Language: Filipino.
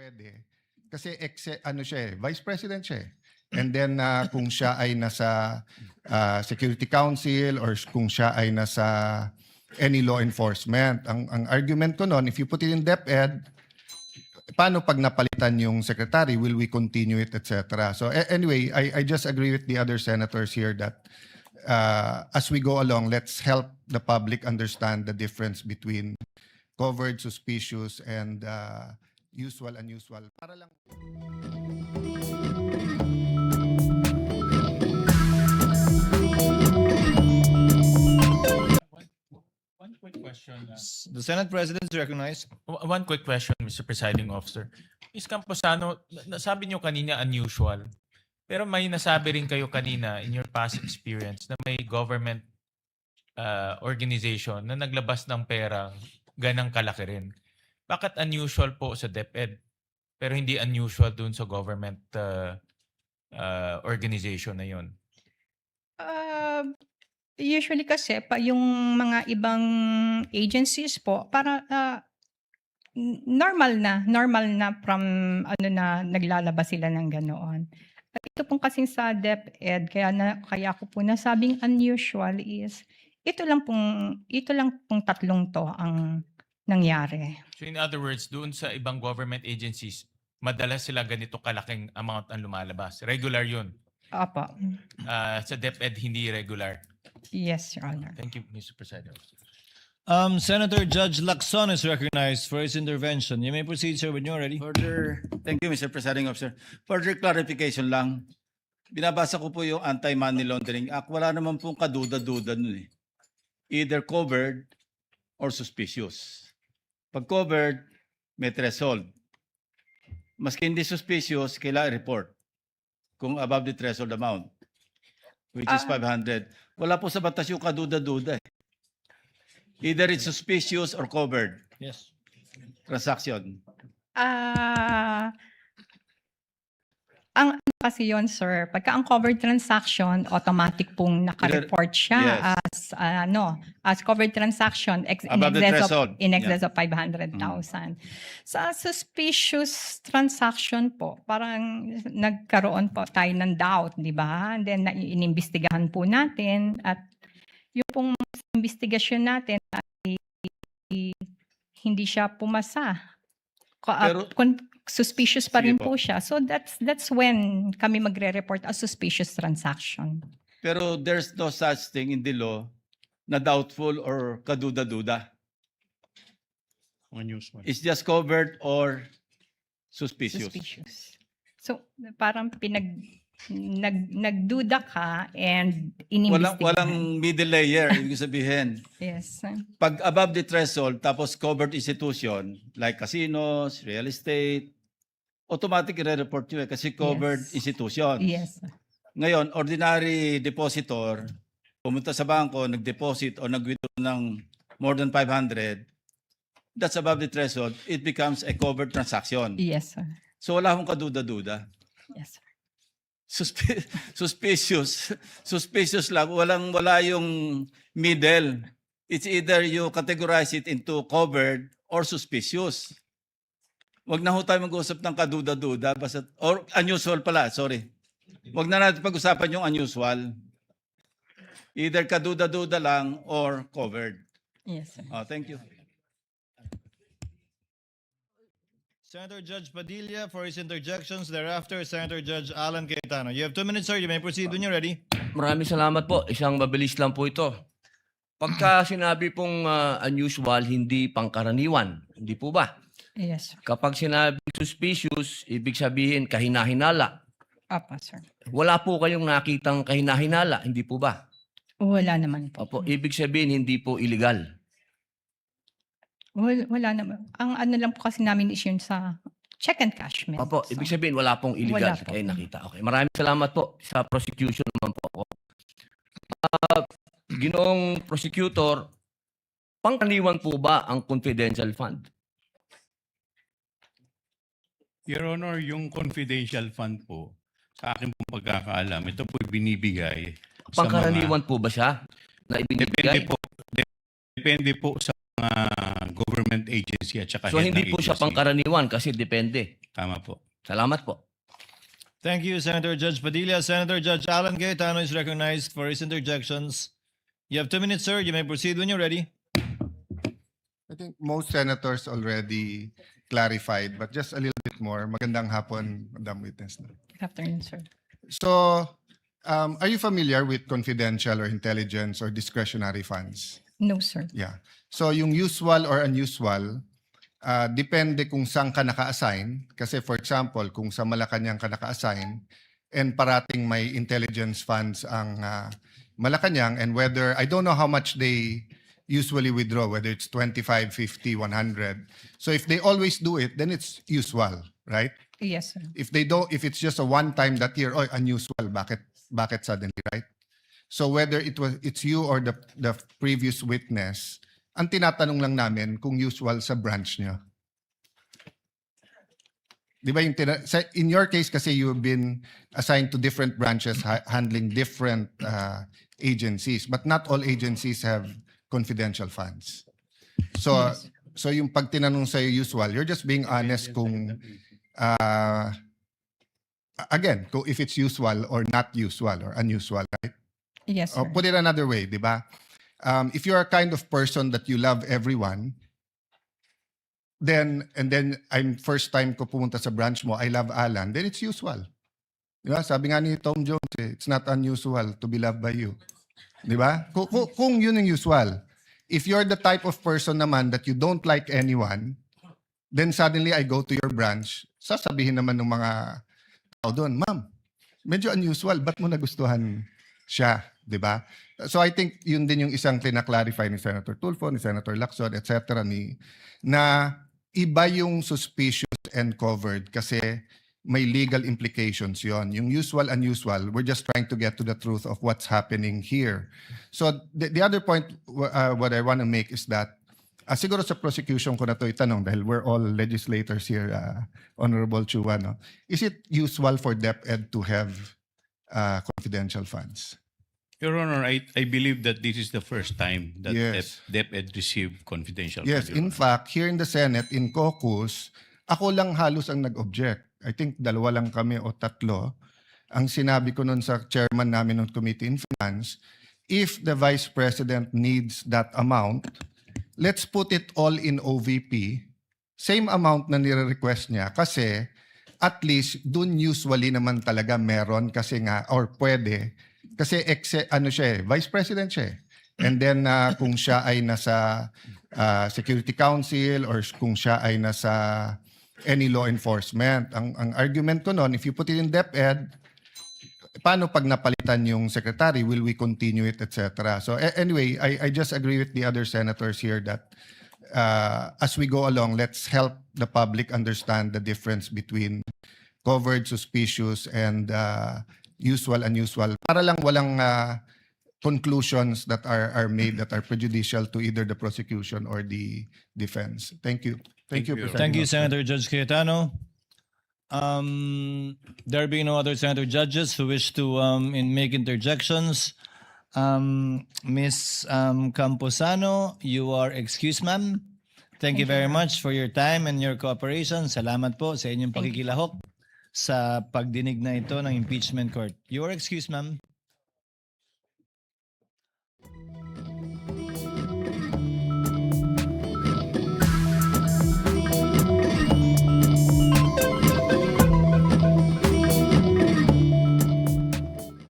pwede. Kasi ano siya Vice President siya And then kung siya ay nasa Security Council or kung siya ay nasa any law enforcement. Ang argument ko noon, if you put it in DepEd, paano pag napalitan yung secretary? Will we continue it, etc.? So anyway, I just agree with the other senators here that as we go along, let's help the public understand the difference between covered, suspicious, and usual, unusual. Para lang. One quick question. The Senate President is recognized. One quick question, Mr. Presiding Officer. Ms. Camposano, nasabi niyo kanina unusual. Pero may nasabi rin kayo kanina in your past experience na may government organization na naglabas ng pera ganang kalaki rin. Bakit unusual po sa DepEd pero hindi unusual dun sa government organization na yun? Usually kasi yung mga ibang agencies po para normal na from naglalabas sila ng ganoon. At ito pong kasing sa DepEd kaya ko po nasabing unusual is ito lang pong tatlong to ang nangyari. So in other words, doon sa ibang government agencies, madalas sila ganito kalaking amount ang lumalabas. Regular yun. Opo. Sa DepEd, hindi regular. Yes, Your Honor. Thank you, Mr. President. Senator Judge Lacson is recognized for his intervention. You may proceed, sir, when you're ready. Thank you, Mr. Presiding Officer. Further clarification lang. Binabasa ko po yung Anti-Money Laundering Act. Wala naman pong kaduda-duda nun Either covered or suspicious. Pag covered, may threshold. Maski hindi suspicious, kailangan report kung above the threshold amount, which is 500. Wala po sa batas yung kaduda-duda Either it's suspicious or covered. Yes. Transaction. Ang kasi yon, sir, pagka ang covered transaction, automatic pong naka-report siya as covered transaction Above the threshold. in excess of 500,000. Sa suspicious transaction po, parang nagkaroon po tayo ng doubt, di ba? And then inimbestigahan po natin at yung pong investigasyon natin ay hindi siya pumasa. Suspicious pa rin po siya. So that's when kami magre-report as suspicious transaction. Pero there's no such thing in the law na doubtful or kaduda-duda. Unusual. It's just covered or suspicious. Suspicious. So parang nagduda ka and inimbestigahan. Walang middle layer, ibig sabihin. Yes. Pag above the threshold, tapos covered institution, like casinos, real estate, automatic i-report nyo kasi covered Yes. institution. Yes. Ngayon, ordinary depositor, pumunta sa bangko, nag-deposit o nag-withdraw ng more than 500, that's above the threshold, it becomes a covered transaction. Yes, sir. So wala akong kaduda-duda. Yes, sir. Suspicious lang. Wala yung middle. It's either you categorize it into covered or suspicious. Wag na ho tayo mag-usap ng kaduda-duda. Or unusual pala, sorry. Wag na natin pag-usapan yung unusual. Either kaduda-duda lang or covered. Yes, sir. Thank you. Senator Judge Padilla for his interjections. Thereafter, Senator Judge Alan Cayetano. You have 2 minutes, sir. You may proceed when you're ready. Maraming salamat po. Isang mabilis lang po ito. Pagka sinabi pong unusual, hindi pangkaraniwan. Hindi po ba? Yes, sir. Kapag sinabi suspicious, ibig sabihin kahinahinala. Apa, sir. Wala po kayong nakitang kahinahinala. Hindi po ba? Wala naman po. Opo, ibig sabihin hindi po illegal. Wala naman. Ang ano lang po kasi namin is yun sa check and cash. Opo, ibig sabihin wala pong illegal. Wala po. Kaya nakita. Okay, maraming salamat po sa prosecution naman po ako. Ginoong prosecutor, pangkaraniwan po ba ang confidential fund? Your Honor, yung confidential fund po, sa akin pong pagkakaalam, ito po binibigay sa Pangkaraniwan po ba siya? Na ibinibigay? Depende po sa mga government agency at saka So head hindi ng po siya agency. pangkaraniwan kasi depende. Tama po. Salamat po. Thank you, Senator Judge Padilla. Senator Judge Alan Cayetano is recognized for his interjections. You have 2 minutes, sir. You may proceed when you're ready. I think most senators already clarified, but just a little bit more. Magandang hapon, Madam Witness. Good afternoon, sir. So, are you familiar with confidential or intelligence or discretionary funds? No, sir. Yeah. So, yung usual or unusual, depende kung saan ka naka-assign. Kasi for example, kung sa Malacanang ka naka-assign and parating may intelligence funds ang Malacanang, and whether, I don't know how much they usually withdraw, whether it's 25, 50, 100. So if they always do it, then it's usual, right? Yes, sir. If they don't, if it's just a one time that year, oh, unusual, bakit suddenly, right? So whether it's you or the previous witness, ang tinatanong lang namin kung usual sa branch nyo. Di ba yung in your case kasi you've been assigned to different branches handling different agencies, but not all agencies have confidential funds. So Yes. so yung pag tinanong sa'yo usual, you're just being honest kung again, kung if it's usual or not usual or unusual, right? Yes, Or sir. put it another way, di ba? If you're a kind of person that you love everyone, then I'm first time ko pumunta sa branch mo, I love Alan, then it's usual. Di ba? Sabi nga ni Tom Jones, it's not unusual to be loved by you. Di ba? Kung yun yung usual. If you're the type of person naman that you don't like anyone, then suddenly I go to your branch, sasabihin naman ng mga tao doon, ma'am, medyo unusual, ba't mo nagustuhan siya? Di ba? So I think yun din yung isang clarify ni Senator Tulfo, ni Senator Lacson, etc. Na iba yung suspicious and covered kasi may legal implications yon. Yung usual, unusual, we're just trying to get to the truth of what's happening here. So the other point what I want to make is that siguro sa prosecution ko na to itanong dahil we're all legislators here, Honorable Chua, no? Is it usual for DepEd to have confidential funds? Your Honor, I believe that this is the first time that Yes. DepEd received confidential Yes, funds, Your in Honor. fact, here in the Senate, in caucus, ako lang halos ang nag-object. I think 2 lang kami o 3. Ang sinabi ko nun sa chairman namin ng Committee in Finance, if the Vice President needs that amount, let's put it all in OVP, same amount na nire-request niya kasi at least dun usually naman talaga meron kasi nga, or pwede, kasi Vice President siya eh. And then kung siya ay nasa Security Council or kung siya ay nasa any law enforcement. Ang argument ko noon, if you put it in DepEd, paano pag napalitan yung secretary? Will we continue it, etc.? So anyway, I just agree with the other senators here that as we go along, let's help the public understand the difference between covered, suspicious, and usual, unusual. Para lang walang conclusions that are made that are prejudicial to either the prosecution or the defense. Thank you. Thank you, Presiding Thank you, Officer. Senator Judge Cayetano. There being no other senator judges who wish to make interjections, Ms. Camposano, you are excused, ma'am. Thank you very much for your time and your cooperation. Salamat po sa inyong pakikilahok sa pagdinig na ito ng impeachment court. You are excused, ma'am.